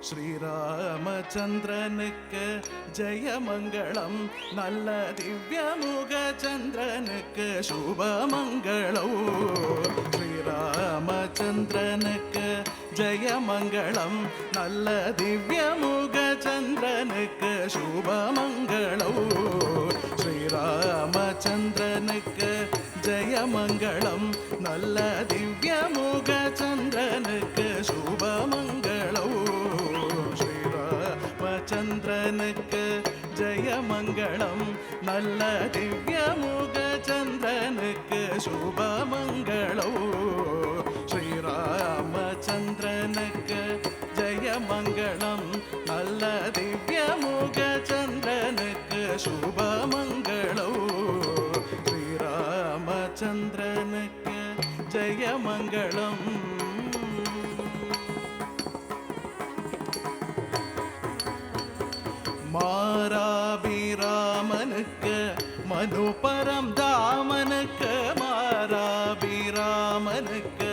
ஸ்ரீராமச்சந்திரனுக்கு ஜெயமங்களம், நல்ல திவ்யமுக சந்திரனுக்கு சுபமங்களம். ஸ்ரீராமச்சந்திரனுக்கு ஜெயமங்களம், நல்ல திவ்யமுக சந்திரனுக்கு சுபமங்களம். ஸ்ரீராமச்சந்திரனுக்கு ஜெயமங்களம், நல்ல திவ்யமுக சந்திரனுக்கு சுபமங்களம். ஸ்ரீராமச்சந்திரனுக்கு ஜெயமங்களம், நல்ல திவ்யமுக சந்திரனுக்கு சுபமங்களம். ஸ்ரீராமச்சந்திரனுக்கு ஜெயமங்களம், நல்ல திவ்யமுக சந்திரனுக்கு சுபமங்களம். ஸ்ரீராமச்சந்திரனுக்கு ஜெயமங்களம். மாராபிராமனுக்கு மனுபரம் தாமனுக்கு, மாராபிராமனுக்கு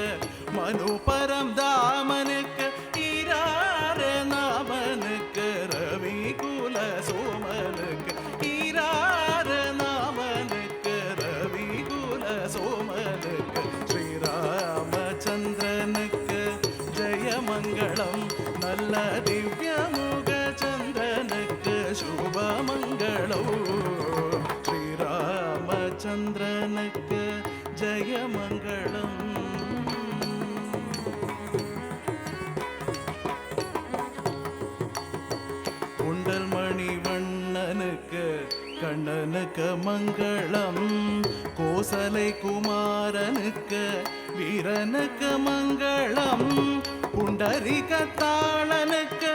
மனுபரம் தாமனுக்கு, ஈரார நாமனுக்கு ரவி குல சோமனுக்கு, ஈரார நாமனுக்கு ரவி குல சோமனுக்கு. ஸ்ரீராமச்சந்திரனுக்கு ஜெயமங்களம், நல்ல திவ்யமுக சந்திரனுக்கு சுபமங்களம். ஸ்ரீராமச்சந்திரனுக்கு ஜெயமங்களம். குண்டல் மணிவண்ணனுக்கு கண்ணனுக்கு மங்களம், கோசலை குமாரனுக்கு வீரனுக்கு மங்களம், புண்டரிகத்தாளனுக்கு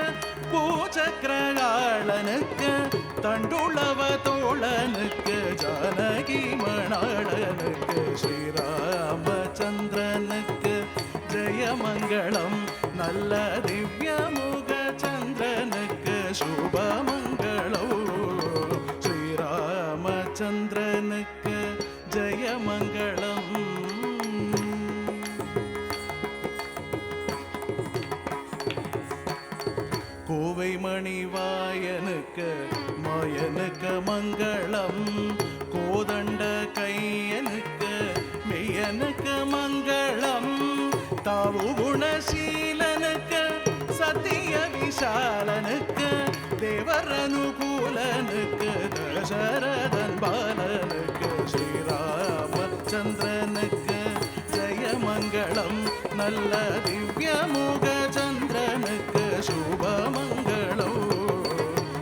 பூச்சக்கரகாளனுக்கு, தண்டுளவ தோழனுக்கு ஜானகி மணாளனுக்கு. ஸ்ரீராமச்சந்திரனுக்கு ஜெயமங்களம், நல்ல திவ்யமுக சந்திரனுக்கு சுபமங்களம். ஸ்ரீராமச்சந்திரனுக்கு ஜெயமங்களம். கோவை மணிவாயனுக்கு மாயனுக்கு மங்களம், கோதண்ட கையனுக்கு மெய்யனுக்கு மங்களம், தாவு குணசீலனுக்கு சத்திய விஷாலனுக்கு, தேவர் அனுகூலனுக்கு தசரதன் பாலனுக்கு. ஸ்ரீராமச்சந்திரனுக்கு ஜெயமங்களம், நல்ல திவ்யமுக சந்திரனுக்கு சுபமங்களம்.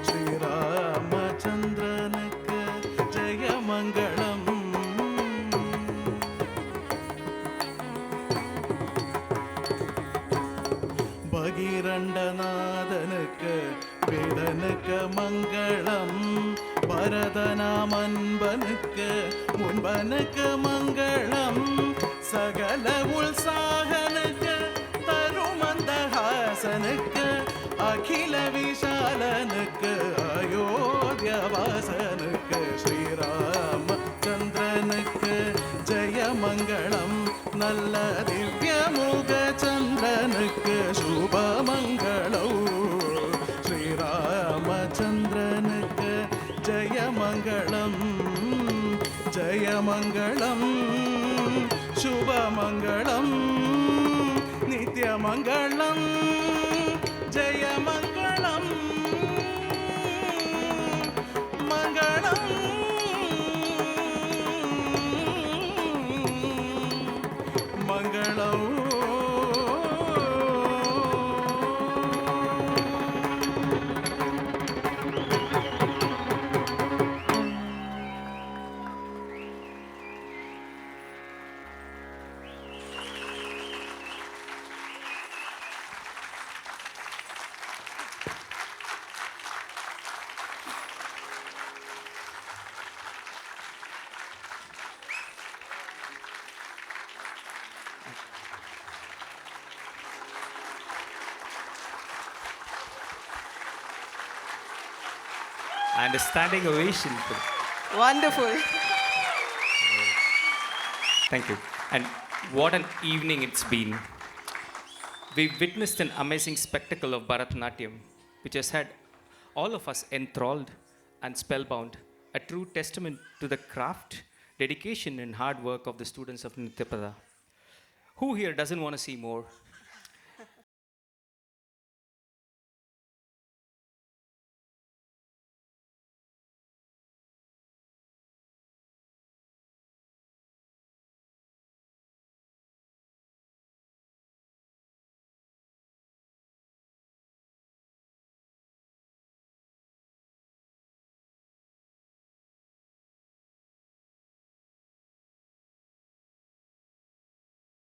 ஸ்ரீராமச்சந்திரனுக்கு ஜெயமங்களம். பகிரண்டநாதனுக்கு வேதனுக்கு மங்களம், பரதநாமன்பனுக்கு முன்பனுக்கு மங்களம், சகல உள்சாகனுக்கு தருமந்தஹாசனுக்கு, அகில விஷாலனுக்கு அயோத்தியவாசனுக்கு. ஸ்ரீராமச்சந்திரனுக்கு ஜெயமங்களம், நல்ல திவ்யமுக சந்திரனுக்கு சுபமங்களம். ஸ்ரீராமச்சந்திரனுக்கு ஜெயமங்களம், ஜெயமங்களம், சுபமங்களம், நித்யமங்களம், ஜெயமங்களம், மங்களம், மங்களம். And a standing ovation. Wonderful. Thank you. And what an evening it's been. We witnessed an amazing spectacle of Bharatanatyam, which has had all of us enthralled and spellbound, a true testament to the craft, dedication, and hard work of the students of Nityapada. Who here doesn't want to see more?